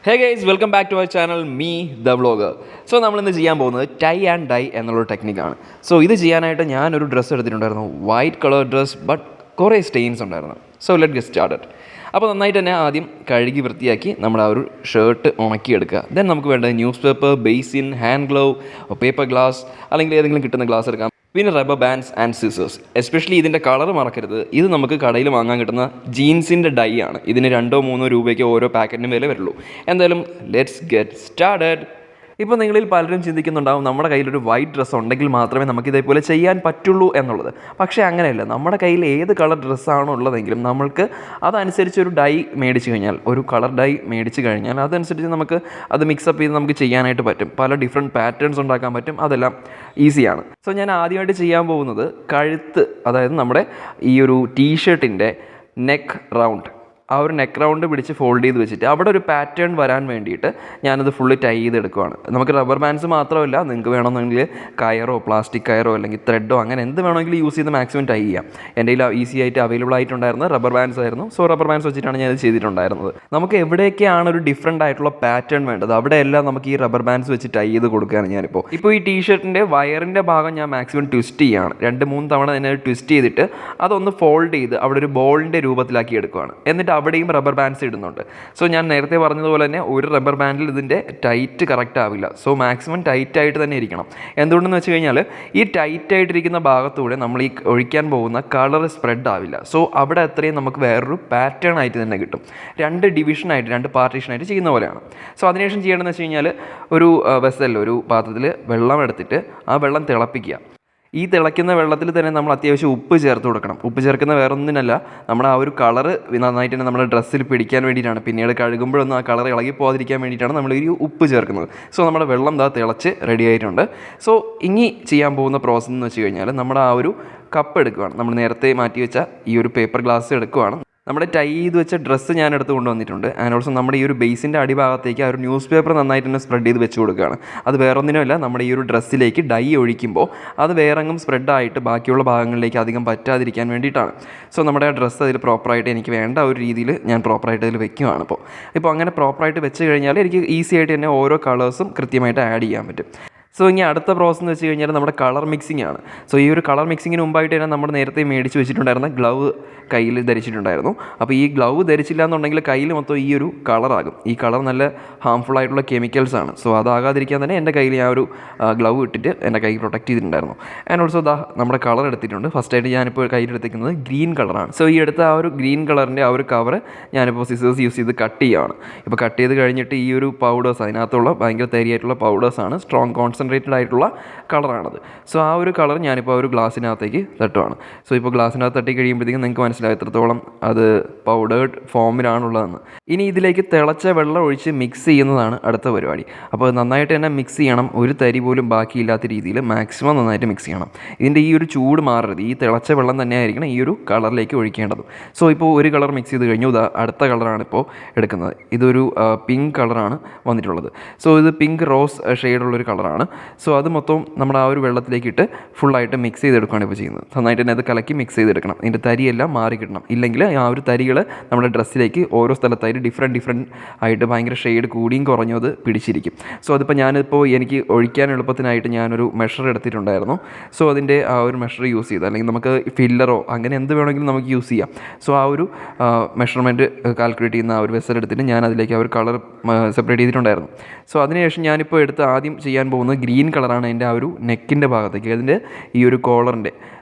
Hey guys, welcome back to our channel me the vlogger. So നമ്മളിന്ന് ചെയ്യാൻ പോകുന്നത് tie and dye എന്നുള്ളൊരു ടെക്നിക്കാണ്. So ഇത് ചെയ്യാനായിട്ട് ഞാനൊരു ഡ്രസ്സ് എടുത്തിട്ടുണ്ടായിരുന്നു, വൈറ്റ് കളർ ഡ്രസ്സ്, ബട്ട് കുറേ സ്റ്റെയിൻസ് ഉണ്ടായിരുന്നു. So let get started. അപ്പോൾ നന്നായിട്ട് തന്നെ ആദ്യം കഴുകി വൃത്തിയാക്കി നമ്മുടെ ആ ഒരു ഷർട്ട് ഉണക്കിയെടുക്കുക. ദെൻ നമുക്ക് വേണ്ടത് news paper, basin, hand glove, paper glass അല്ലെങ്കിൽ ഏതെങ്കിലും കിട്ടുന്ന ഗ്ലാസ് എടുക്കാം. പിന്നെ rubber bands and scissors. Especially ഇതിൻ്റെ കളർ മറക്കരുത്. ഇത് നമുക്ക് കടയിൽ വാങ്ങാൻ കിട്ടുന്ന ജീൻസിൻ്റെ ഡൈ ആണ്. ഇതിന് 2-3 രൂപയ്ക്ക് ഓരോ പാക്കറ്റിനും വില വരുള്ളൂ. എന്തായാലും ലെറ്റ്സ് ഗെറ്റ് സ്റ്റാർട്ടഡ്. ഇപ്പോൾ നിങ്ങളിൽ പലരും ചിന്തിക്കുന്നുണ്ടാവും, നമ്മുടെ കയ്യിലൊരു വൈറ്റ് ഡ്രസ്സ് ഉണ്ടെങ്കിൽ മാത്രമേ നമുക്ക് ഇതേപോലെ ചെയ്യാൻ പറ്റുള്ളൂ എന്നുള്ളത്. പക്ഷേ അങ്ങനെയല്ല. നമ്മുടെ കയ്യിൽ ഏത് കളർ ഡ്രസ്സാണോ ഉള്ളതെങ്കിലും നമ്മൾക്ക് അതനുസരിച്ച് ഒരു ഡൈ മേടിച്ച് കഴിഞ്ഞാൽ, ഒരു കളർ ഡൈ മേടിച്ച് കഴിഞ്ഞാൽ അതനുസരിച്ച് നമുക്ക് അത് മിക്സപ്പ് ചെയ്ത് നമുക്ക് ചെയ്യാനായിട്ട് പറ്റും. പല ഡിഫറെൻറ്റ് പാറ്റേൺസ് ഉണ്ടാക്കാൻ പറ്റും. അതെല്ലാം ഈസിയാണ്. സോ ഞാൻ ആദ്യമായിട്ട് ചെയ്യാൻ പോകുന്നത് കഴുത്ത്, അതായത് നമ്മുടെ ഈ ഒരു ടീഷർട്ടിൻ്റെ നെക്ക് റൗണ്ട്, ആ ഒരു നെക്ക് റൗണ്ട് പിടിച്ച് ഫോൾഡ് ചെയ്ത് വെച്ചിട്ട് അവിടെ ഒരു പാറ്റേൺ വരാൻ വേണ്ടിയിട്ട് ഞാനത് ഫുള്ള് ടൈ ചെയ്തെടുക്കുവാണ്. നമുക്ക് റബ്ബർ ബാൻഡ്സ് മാത്രമല്ല, നിങ്ങൾക്ക് വേണമെന്നെങ്കിൽ കയറോ പ്ലാസ്റ്റിക് കയറോ അല്ലെങ്കിൽ ത്രെഡോ അങ്ങനെ എന്ത് വേണമെങ്കിലും യൂസ് ചെയ്ത് മാക്സിമം ടൈ ചെയ്യാം. എൻ്റെ കയ്യിൽ ഈസി ആയിട്ട് അവൈലബിൾ ആയിട്ടുണ്ടായിരുന്നത് റബ്ബർ ബാൻഡ്സ് ആയിരുന്നു. സോ റബ്ബർ ബാൻഡ്സ് വെച്ചിട്ടാണ് ഞാനത് ചെയ്തിട്ടുണ്ടായിരുന്നത്. നമുക്ക് എവിടെയൊക്കെയാണ് ഒരു ഡിഫറൻ്റ് ആയിട്ടുള്ള പാറ്റേൺ വേണ്ടത് അവിടെയെല്ലാം നമുക്ക് ഈ റബ്ബർ ബാൻഡ്സ് വെച്ച് ടൈ ചെയ്ത് കൊടുക്കുകയാണ് ഞാനിപ്പോൾ. ഇപ്പോൾ ഈ ടീഷർട്ടിൻ്റെ വയറിൻ്റെ ഭാഗം ഞാൻ മാക്സിമം ട്വിസ്റ്റ് ചെയ്യുകയാണ്. 2-3 തവണ തന്നെ ട്വിസ്റ്റ് ചെയ്തിട്ട് അതൊന്ന് ഫോൾഡ് ചെയ്ത് അവിടെ ഒരു ബോളിൻ്റെ രൂപത്തിലാക്കി എടുക്കുകയാണ്. എന്നിട്ട് അവിടെയും റബ്ബർ ബാൻഡ്സ് ഇടുന്നുണ്ട്. സോ ഞാൻ നേരത്തെ പറഞ്ഞതുപോലെ തന്നെ ഒരു റബ്ബർ ബാൻഡിൽ ഇതിൻ്റെ ടൈറ്റ് കറക്റ്റ് ആവില്ല. സോ മാക്സിമം ടൈറ്റ് ആയിട്ട് തന്നെ ഇരിക്കണം. എന്തുകൊണ്ടെന്ന് വെച്ച് കഴിഞ്ഞാൽ ഈ ടൈറ്റ് ആയിട്ടിരിക്കുന്ന ഭാഗത്തൂടെ നമ്മൾ ഈ ഒഴിക്കാൻ പോകുന്ന കളർ സ്പ്രെഡ് ആവില്ല. സോ അവിടെ അത്രയും നമുക്ക് വേറൊരു പാറ്റേൺ ആയിട്ട് തന്നെ കിട്ടും. 2 ഡിവിഷനായിട്ട് 2 പാർട്ടീഷനായിട്ട് ചെയ്യുന്ന പോലെയാണ്. സോ അതിനുശേഷം ചെയ്യേണ്ടതെന്ന് വെച്ച് കഴിഞ്ഞാൽ ഒരു വെസൽ, ഒരു പാത്രത്തിൽ വെള്ളം എടുത്തിട്ട് ആ വെള്ളം തിളപ്പിക്കുക. ഈ തിളയ്ക്കുന്ന വെള്ളത്തിൽ തന്നെ നമ്മൾ അത്യാവശ്യം ഉപ്പ് ചേർത്ത് കൊടുക്കണം. ഉപ്പ് ചേർക്കുന്ന വേറൊന്നിനല്ല, നമ്മുടെ ആ ഒരു കളറ് നന്നായിട്ട് തന്നെ നമ്മുടെ ഡ്രസ്സിൽ പിടിക്കാൻ വേണ്ടിയിട്ടാണ്. പിന്നീട് കഴുകുമ്പോഴൊന്നും ആ കളർ ഇളകി പോകാതിരിക്കാൻ വേണ്ടിയിട്ടാണ് നമ്മൾ ഈ ഉപ്പ് ചേർക്കുന്നത്. സോ നമ്മുടെ വെള്ളം തിളച്ച് റെഡി ആയിട്ടുണ്ട്. സോ ഇനി ചെയ്യാൻ പോകുന്ന പ്രോസസ്സ് എന്ന് വെച്ച് കഴിഞ്ഞാൽ നമ്മുടെ ആ ഒരു കപ്പ് എടുക്കുകയാണ്. നമ്മൾ നേരത്തെ മാറ്റി വെച്ച ഈ ഒരു പേപ്പർ ഗ്ലാസ് എടുക്കുകയാണ്. നമ്മുടെ ടൈ ചെയ്ത് വെച്ച ഡ്രസ്സ് ഞാൻ എടുത്ത് കൊണ്ടുവന്നിട്ടുണ്ട്. ആൻഡ് ഓൾസോ നമ്മുടെ ഈ ഒരു ബേസിൻ്റെ അടിഭാഗത്തേക്ക് ആ ഒരു ന്യൂസ് പേപ്പർ നന്നായിട്ട് തന്നെ സ്പ്രെഡ് ചെയ്ത് വെച്ച് കൊടുക്കുകയാണ്. അത് വേറൊന്നിനുമല്ല, നമ്മുടെ ഈ ഒരു ഡ്രസ്സിലേക്ക് ഡൈ ഒഴിക്കുമ്പോൾ അത് വേറെങ്ങും സ്പ്രെഡായിട്ട് ബാക്കിയുള്ള ഭാഗങ്ങളിലേക്ക് അധികം പറ്റാതിരിക്കാൻ വേണ്ടിയിട്ടാണ്. സോ നമ്മുടെ ആ ഡ്രസ്സ് അതിൽ പ്രോപ്പറായിട്ട് എനിക്ക് വേണ്ട ഒരു രീതിയിൽ ഞാൻ പ്രോപ്പറായിട്ട് അതിൽ വെക്കുകയാണ്. ഇപ്പോൾ അങ്ങനെ പ്രോപ്പറായിട്ട് വെച്ച് കഴിഞ്ഞാൽ എനിക്ക് ഈസി ആയിട്ട് തന്നെ ഓരോ കളേഴ്സും കൃത്യമായിട്ട് ആഡ് ചെയ്യാൻ പറ്റും. സോ ഇനി അടുത്ത പ്രോസസ്സ് എന്ന് വെച്ച് കഴിഞ്ഞാൽ നമ്മുടെ കളർ മിക്സിംഗ് ആണ്. സോ ഈ ഒരു കളർ മിക്സിങ്ങിന് മുമ്പായിട്ട് തന്നെ നമ്മൾ നേരത്തെ മേടിച്ച് വെച്ചിട്ടുണ്ടായിരുന്ന ഗ്ലൗ കയ്യിൽ ധരിച്ചിട്ടുണ്ടായിരുന്നു. അപ്പോൾ ഈ ഗ്ലൗ ധരിച്ചില്ല എന്നുണ്ടെങ്കിൽ കയ്യിൽ മൊത്തം ഈ ഒരു കളറാകും. ഈ കളർ നല്ല ഹാംഫുൾ ആയിട്ടുള്ള കെമിക്കൽസാണ്. സോ അതാകാതിരിക്കാൻ തന്നെ എൻ്റെ കയ്യിൽ ഞാൻ ഒരു ഗ്ലൗ ഇട്ടിട്ട് എൻ്റെ കൈ പ്രൊട്ടക്റ്റ് ചെയ്തിട്ടുണ്ടായിരുന്നു. ആൻഡ് ഓൾസോ നമ്മുടെ കളർ എടുത്തിട്ടുണ്ട്. ഫസ്റ്റായിട്ട് ഞാനിപ്പോൾ കയ്യിലെടുത്തിരിക്കുന്നത് ഗ്രീൻ കളറാണ്. സോ ഈ എടുത്ത ആ ഒരു ഗ്രീൻ കളറിൻ്റെ ആ ഒരു കവർ ഞാനിപ്പോൾ സിസേഴ്സ് യൂസ് ചെയ്ത് കട്ട് ചെയ്യുകയാണ്. ഇപ്പോൾ കട്ട് ചെയ്ത് കഴിഞ്ഞിട്ട് ഈ ഒരു പൗഡേഴ്സ്, അതിനകത്തുള്ള ഭയങ്കര തരിയായിട്ടുള്ള പൗഡേഴ്സാണ്, സ്ട്രോങ് കോൺസെൻട്രേറ്റഡ് ആയിട്ടുള്ള കളറാണത്. സോ ആ ഒരു കളർ ഞാനിപ്പോൾ ആ ഒരു ഗ്ലാസ്സിനകത്തേക്ക് തട്ടുവാണ്. സോ ഇപ്പോൾ ഗ്ലാസ്സിനകത്ത് തട്ടി കഴിയുമ്പോഴത്തേക്കും നിങ്ങൾക്ക് മനസ്സിലാവും എത്രത്തോളം അത് പൗഡേർഡ് ഫോമിലാണുള്ളതെന്ന്. ഇനി ഇതിലേക്ക് തിളച്ച വെള്ളം ഒഴിച്ച് മിക്സ് ചെയ്യുന്നതാണ് അടുത്ത പരിപാടി. അപ്പോൾ നന്നായിട്ട് തന്നെ മിക്സ് ചെയ്യണം. ഒരു തരി പോലും ബാക്കിയില്ലാത്ത രീതിയിൽ മാക്സിമം നന്നായിട്ട് മിക്സ് ചെയ്യണം. ഇതിൻ്റെ ഈ ഒരു ചൂട് മാറരുത്. ഈ തിളച്ച വെള്ളം തന്നെ ആയിരിക്കണം ഈ ഒരു കളറിലേക്ക് ഒഴിക്കേണ്ടത്. സോ ഇപ്പോൾ ഒരു കളർ മിക്സ് ചെയ്ത് കഴിഞ്ഞു. അടുത്ത കളറാണ് ഇപ്പോൾ എടുക്കുന്നത്. ഇതൊരു പിങ്ക് കളറാണ് വന്നിട്ടുള്ളത്. സോ ഇത് പിങ്ക് റോസ് ഷെയ്ഡുള്ളൊരു കളറാണ്. സോ അത് മൊത്തം നമ്മുടെ ആ ഒരു വെള്ളത്തിലേക്ക് ഇട്ട് ഫുള്ളായിട്ട് മിക്സ് ചെയ്തെടുക്കുകയാണ് ഇപ്പോൾ ചെയ്യുന്നത്. നന്നായിട്ട് തന്നെ അത് കലക്കി മിക്സ് ചെയ്തെടുക്കണം. ഇതിൻ്റെ തരിയെല്ലാം മാറി കിട്ടണം. ഇല്ലെങ്കിൽ ആ ഒരു തരികൾ നമ്മുടെ ഡ്രസ്സിലേക്ക് ഓരോ സ്ഥലത്തായിട്ട് ഡിഫറെൻറ്റ് ആയിട്ട് ഭയങ്കര ഷെയ്ഡ് കൂടിയും കുറഞ്ഞും അത് പിടിച്ചിരിക്കും. സോ അതിപ്പോൾ എനിക്ക് ഒഴിക്കാൻ എളുപ്പത്തിനായിട്ട് ഞാനൊരു മെഷർ എടുത്തിട്ടുണ്ടായിരുന്നു. സോ അതിൻ്റെ ആ ഒരു മെഷർ യൂസ് ചെയ്ത്, അല്ലെങ്കിൽ നമുക്ക് ഫില്ലറോ അങ്ങനെ എന്ത് വേണമെങ്കിലും നമുക്ക് യൂസ് ചെയ്യാം. സോ ആ ഒരു മെഷർമെൻറ്റ് കാൽക്കുലേറ്റ് ചെയ്യുന്ന ആ ഒരു വെസൽ എടുത്തിട്ട് ഞാൻ അതിലേക്ക് ആ ഒരു കളർ സെപ്പറേറ്റ് ചെയ്തിട്ടുണ്ടായിരുന്നു. സോ അതിനുശേഷം ഞാനിപ്പോൾ ആദ്യം ചെയ്യാൻ പോകുന്നത് ഗ്രീൻ കളറാണ്. എൻ്റെ ആ ഒരു നെക്കിൻ്റെ ഭാഗത്തേക്ക്, അതിൻ്റെ ഈ ഒരു കോളറിൻ്റെ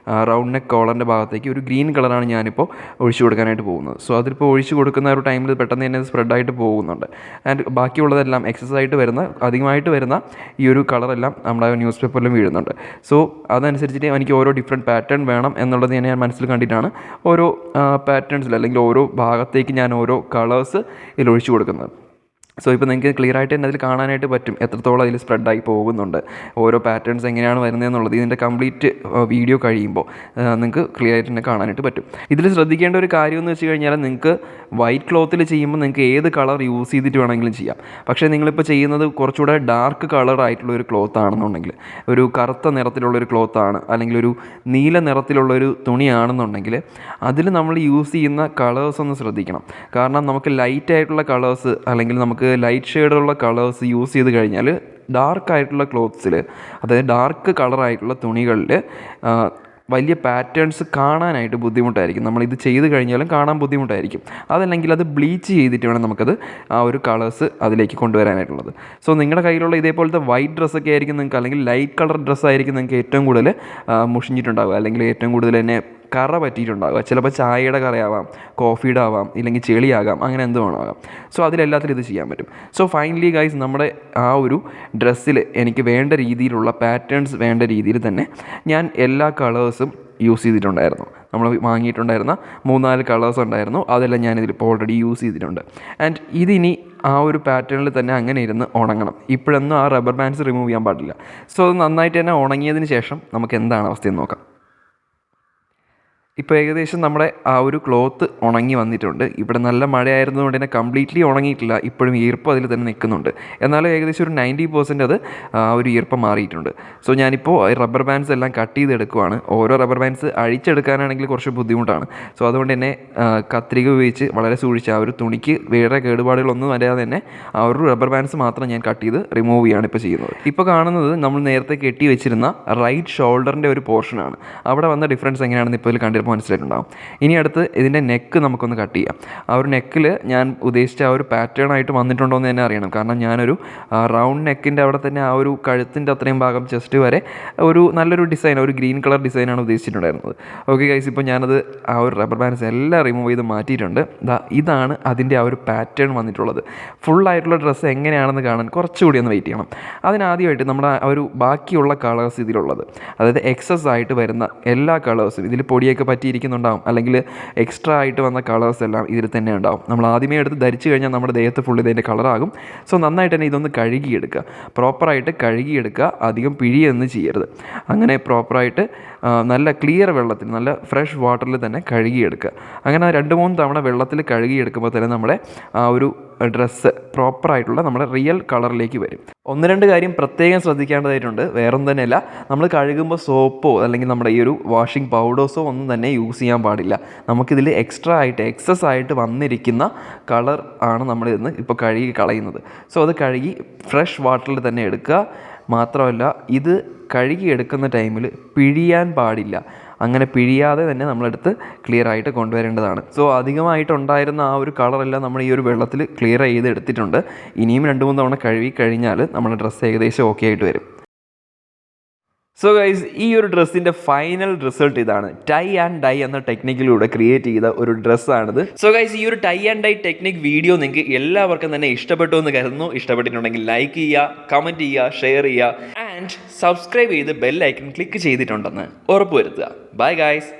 റൗണ്ട് നെക്ക് കോളറിൻ്റെ ഭാഗത്തേക്ക് ഒരു ഗ്രീൻ കളറാണ് ഞാനിപ്പോൾ ഒഴിച്ചു കൊടുക്കാനായിട്ട് പോകുന്നത്. സോ അതിലിപ്പോൾ ഒഴിച്ചു കൊടുക്കുന്ന ഒരു ടൈമിൽ പെട്ടെന്ന് തന്നെ സ്പ്രെഡായിട്ട് പോകുന്നുണ്ട്. ആൻഡ് ബാക്കിയുള്ളതെല്ലാം എക്സസ് അധികമായിട്ട് വരുന്ന ഈ ഒരു കളറെല്ലാം നമ്മുടെ ന്യൂസ് പേപ്പറിലും വീഴുന്നുണ്ട്. സോ അതനുസരിച്ചിട്ട് എനിക്ക് ഓരോ ഡിഫറെൻറ്റ് പാറ്റേൺ വേണം എന്നുള്ളത് ഞാൻ മനസ്സിൽ കണ്ടിട്ടാണ് ഓരോ പാറ്റേൺസിൽ അല്ലെങ്കിൽ ഓരോ ഭാഗത്തേക്ക് ഞാൻ ഓരോ കളേഴ്സ് ഇതിൽ ഒഴിച്ചു കൊടുക്കുന്നത്. സോ ഇപ്പോൾ നിങ്ങൾക്ക് ക്ലിയർ ആയിട്ട് തന്നെ അതിൽ കാണാനായിട്ട് പറ്റും എത്രത്തോളം അതിൽ സ്പ്രെഡായി പോകുന്നുണ്ട്, ഓരോ പാറ്റേൺസ് എങ്ങനെയാണ് വരുന്നതെന്നുള്ളത്. ഇതിൻ്റെ കംപ്ലീറ്റ് വീഡിയോ കഴിയുമ്പോൾ നിങ്ങൾക്ക് ക്ലിയർ ആയിട്ട് തന്നെ കാണാനായിട്ട് പറ്റും. ഇതിൽ ശ്രദ്ധിക്കേണ്ട ഒരു കാര്യം എന്ന് വെച്ച് കഴിഞ്ഞാൽ, നിങ്ങൾക്ക് വൈറ്റ് ക്ലോത്തിൽ ചെയ്യുമ്പോൾ നിങ്ങൾക്ക് ഏത് കളർ യൂസ് ചെയ്തിട്ട് വേണമെങ്കിലും ചെയ്യാം. പക്ഷേ നിങ്ങളിപ്പോൾ ചെയ്യുന്നത് കുറച്ചുകൂടെ ഡാർക്ക് കളർ ആയിട്ടുള്ള ഒരു ക്ലോത്ത് ആണെന്നുണ്ടെങ്കിൽ, ഒരു കറുത്ത നിറത്തിലുള്ളൊരു ക്ലോത്താണ് അല്ലെങ്കിൽ ഒരു നീല നിറത്തിലുള്ളൊരു തുണിയാണെന്നുണ്ടെങ്കിൽ അതിൽ നമ്മൾ യൂസ് ചെയ്യുന്ന കളേഴ്സ് ഒന്ന് ശ്രദ്ധിക്കണം. കാരണം നമുക്ക് ലൈറ്റ് ആയിട്ടുള്ള കളേഴ്സ് അല്ലെങ്കിൽ നമുക്ക് നമുക്ക് ലൈറ്റ് ഷെയ്ഡുള്ള കളേഴ്സ് യൂസ് ചെയ്ത് കഴിഞ്ഞാൽ ഡാർക്കായിട്ടുള്ള ക്ലോത്ത്സിൽ, അതായത് ഡാർക്ക് കളറായിട്ടുള്ള തുണികളിൽ വലിയ പാറ്റേൺസ് കാണാനായിട്ട് ബുദ്ധിമുട്ടായിരിക്കും. നമ്മളിത് ചെയ്ത് കഴിഞ്ഞാലും കാണാൻ ബുദ്ധിമുട്ടായിരിക്കും. അതല്ലെങ്കിൽ അത് ബ്ലീച്ച് ചെയ്തിട്ട് വേണം നമുക്കത് ആ ഒരു കളേഴ്സ് അതിലേക്ക് കൊണ്ടുവരാനായിട്ടുള്ളത്. സോ നിങ്ങളുടെ കയ്യിലുള്ള ഇതേപോലത്തെ വൈറ്റ് ഡ്രസ്സൊക്കെ ആയിരിക്കും നിങ്ങൾക്ക്, അല്ലെങ്കിൽ ലൈറ്റ് കളർ ഡ്രസ്സായിരിക്കും നിങ്ങൾക്ക് ഏറ്റവും കൂടുതൽ മുഷിഞ്ഞിട്ടുണ്ടാവുക, അല്ലെങ്കിൽ ഏറ്റവും കൂടുതൽ തന്നെ കറ പറ്റിയിട്ടുണ്ടാകുക. ചിലപ്പോൾ ചായയുടെ കറയാവാം, കോഫിയുടെ ആവാം, ഇല്ലെങ്കിൽ ചെളിയാകാം, അങ്ങനെ എന്ത് വേണമാകാം. സോ അതിലെല്ലാത്തിലും ഇത് ചെയ്യാൻ പറ്റും. സോ ഫൈനലി ഗൈസ്, നമ്മുടെ ആ ഒരു ഡ്രസ്സിൽ എനിക്ക് വേണ്ട രീതിയിലുള്ള പാറ്റേൺസ് വേണ്ട രീതിയിൽ തന്നെ ഞാൻ എല്ലാ കളേഴ്സും യൂസ് ചെയ്തിട്ടുണ്ടായിരുന്നു. നമ്മൾ വാങ്ങിയിട്ടുണ്ടായിരുന്ന 3-4 കളേഴ്സ് ഉണ്ടായിരുന്നു, അതെല്ലാം ഞാനിതിലിപ്പോൾ ഓൾറെഡി യൂസ് ചെയ്തിട്ടുണ്ട്. ആൻഡ് ഇതിനി ആ ഒരു പാറ്റേണിൽ തന്നെ അങ്ങനെ ഇരുന്ന് ഉണങ്ങണം. ഇപ്പോഴൊന്നും ആ റബ്ബർ ബാൻഡ്സ് റിമൂവ് ചെയ്യാൻ പാടില്ല. സോ അത് നന്നായിട്ട് തന്നെ ഉണങ്ങിയതിന് ശേഷം നമുക്ക് എന്താണ് അവസ്ഥയെന്ന് നോക്കാം. ഇപ്പോൾ ഏകദേശം നമ്മുടെ ആ ഒരു ക്ലോത്ത് ഉണങ്ങി വന്നിട്ടുണ്ട്. ഇവിടെ നല്ല മഴയായിരുന്നതുകൊണ്ട് തന്നെ കംപ്ലീറ്റ്ലി ഉണങ്ങിയിട്ടില്ല, ഇപ്പോഴും ഈർപ്പം അതിൽ തന്നെ നിൽക്കുന്നുണ്ട്. എന്നാലും ഏകദേശം ഒരു 90% അത് ആ ഒരു ഈർപ്പം മാറിയിട്ടുണ്ട്. സോ ഞാനിപ്പോൾ റബ്ബർ ബാൻഡ്സ് എല്ലാം കട്ട് ചെയ്തെടുക്കുവാണ്. ഓരോ റബ്ബർ ബാൻഡ്സ് അഴിച്ചെടുക്കാനാണെങ്കിൽ കുറച്ച് ബുദ്ധിമുട്ടാണ്. സോ അതുകൊണ്ട് തന്നെ കത്രിക ഉപയോഗിച്ച് വളരെ സൂക്ഷിച്ച് ആ ഒരു തുണിക്ക് വേറെ കേടുപാടുകളൊന്നും വരാതെ തന്നെ ആ ഒരു റബ്ബർ ബാൻഡ്സ് മാത്രം ഞാൻ കട്ട് ചെയ്ത് റിമൂവ് ചെയ്യുകയാണ് ഇപ്പോൾ ചെയ്യുന്നത്. ഇപ്പോൾ കാണുന്നത് നമ്മൾ നേരത്തെ കെട്ടി വെച്ചിരുന്ന റൈറ്റ് ഷോൾഡറിൻ്റെ ഒരു പോർഷനാണ്. അവിടെ വന്ന ഡിഫറൻസ് എങ്ങനെയാണെന്ന് ഇപ്പോൾ ഇതിൽ കണ്ടിരുന്നത് മനസ്സിലായിട്ടുണ്ടാകും. ഇനി അടുത്ത് ഇതിൻ്റെ നെക്ക് നമുക്കൊന്ന് കട്ട് ചെയ്യാം. ആ ഒരു നെക്കിൽ ഞാൻ ഉദ്ദേശിച്ച ആ ഒരു പാറ്റേൺ ആയിട്ട് വന്നിട്ടുണ്ടോ എന്ന് തന്നെ അറിയണം. കാരണം ഞാനൊരു റൗണ്ട് നെക്കിൻ്റെ അവിടെ തന്നെ ആ ഒരു കഴുത്തിൻ്റെ അത്രയും ഭാഗം ചെസ്റ്റ് വരെ ഒരു നല്ലൊരു ഡിസൈൻ, ഒരു ഗ്രീൻ കളർ ഡിസൈനാണ് ഉദ്ദേശിച്ചിട്ടുണ്ടായിരുന്നത്. ഓക്കെ ഗൈസ്, ഇപ്പോൾ ഞാനത് ആ ഒരു റബ്ബർ ബാൻഡ്സ് എല്ലാം റിമൂവ് ചെയ്ത് മാറ്റിയിട്ടുണ്ട്. ഇതാണ് അതിൻ്റെ ആ ഒരു പാറ്റേൺ വന്നിട്ടുള്ളത്. ഫുള്ളായിട്ടുള്ള ഡ്രസ്സ് എങ്ങനെയാണെന്ന് കാണാൻ കുറച്ചുകൂടി ഒന്ന് വെയിറ്റ് ചെയ്യണം. അതിനാദ്യമായിട്ട് നമ്മുടെ ആ ഒരു ബാക്കിയുള്ള കളേഴ്സ് ഇതിലുള്ളത്, അതായത് എക്സസ് ആയിട്ട് വരുന്ന എല്ലാ കളേഴ്സും, ഇതിൽ പൊടിയൊക്കെ പറ്റിയിരിക്കുന്നുണ്ടാവും, അല്ലെങ്കിൽ എക്സ്ട്രാ ആയിട്ട് വന്ന കളേഴ്സ് എല്ലാം ഇതിൽ തന്നെ ഉണ്ടാവും. നമ്മൾ ആദ്യമേ എടുത്ത് ധരിച്ചു കഴിഞ്ഞാൽ നമ്മുടെ ദേഹത്ത് ഫുൾ ഇതിൻ്റെ കളറാകും. സോ നന്നായിട്ട് തന്നെ ഇതൊന്ന് കഴുകിയെടുക്കുക, പ്രോപ്പറായിട്ട് കഴുകിയെടുക്കുക. അധികം പിഴിയൊന്നും ചെയ്യരുത്. അങ്ങനെ പ്രോപ്പറായിട്ട് നല്ല ക്ലിയർ വെള്ളത്തിൽ, നല്ല ഫ്രഷ് വാട്ടറിൽ തന്നെ കഴുകിയെടുക്കുക. അങ്ങനെ 2-3 തവണ വെള്ളത്തിൽ കഴുകിയെടുക്കുമ്പോൾ തന്നെ നമ്മുടെ ആ ഒരു ഡ്രസ്സ് പ്രോപ്പറായിട്ടുള്ള നമ്മുടെ റിയൽ കളറിലേക്ക് വരും. 1-2 കാര്യം പ്രത്യേകം ശ്രദ്ധിക്കേണ്ടതായിട്ടുണ്ട്. വേറൊന്നും തന്നെയല്ല, നമ്മൾ കഴുകുമ്പോൾ സോപ്പോ അല്ലെങ്കിൽ നമ്മുടെ ഈ ഒരു വാഷിംഗ് പൗഡേഴ്സോ ഒന്നും തന്നെ യൂസ് ചെയ്യാൻ പാടില്ല. നമുക്കിതിൽ എക്സ്ട്രാ ആയിട്ട്, എക്സസ് ആയിട്ട് വന്നിരിക്കുന്ന കളർ ആണ് നമ്മളിന്ന് ഇപ്പോൾ കഴുകി കളയുന്നത്. സോ അത് കഴുകി ഫ്രഷ് വാട്ടറിൽ തന്നെ എടുക്കുക. മാത്രമല്ല, ഇത് കഴുകിയെടുക്കുന്ന ടൈമിൽ പിഴിയാൻ പാടില്ല. അങ്ങനെ പിഴിയാതെ തന്നെ നമ്മളെടുത്ത് ക്ലിയർ ആയിട്ട് കൊണ്ടുവരേണ്ടതാണ്. സോ അധികമായിട്ടുണ്ടായിരുന്ന ആ ഒരു കളറെല്ലാം നമ്മൾ ഈ ഒരു വെള്ളത്തിൽ ക്ലിയർ ചെയ്ത് എടുത്തിട്ടുണ്ട്. ഇനിയും 2-3 തവണ കഴുകി കഴിഞ്ഞാൽ നമ്മുടെ ഡ്രസ്സ് ഏകദേശം ഓക്കെ ആയിട്ട് വരും. സോ ഗൈസ്, ഈ ഒരു ഡ്രസ്സിൻ്റെ ഫൈനൽ റിസൾട്ട് ഇതാണ്. ടൈ ആൻഡ് ഡൈ എന്ന ടെക്നിക്കിലൂടെ ക്രിയേറ്റ് ചെയ്ത ഒരു ഡ്രസ്സാണിത്. സോ ഗൈസ്, ഈ ഒരു tie and dye technique video നിങ്ങൾക്ക് എല്ലാവർക്കും തന്നെ ഇഷ്ടപ്പെട്ടു എന്ന് കരുതുന്നു. ഇഷ്ടപ്പെട്ടിട്ടുണ്ടെങ്കിൽ ലൈക്ക് ചെയ്യുക, കമൻറ്റ് ചെയ്യുക, ഷെയർ ചെയ്യുക ആൻഡ് സബ്സ്ക്രൈബ് ചെയ്ത് ബെൽ ഐക്കൺ ക്ലിക്ക് ചെയ്തിട്ടുണ്ടെന്ന് ഉറപ്പുവരുത്തുക. Bye guys.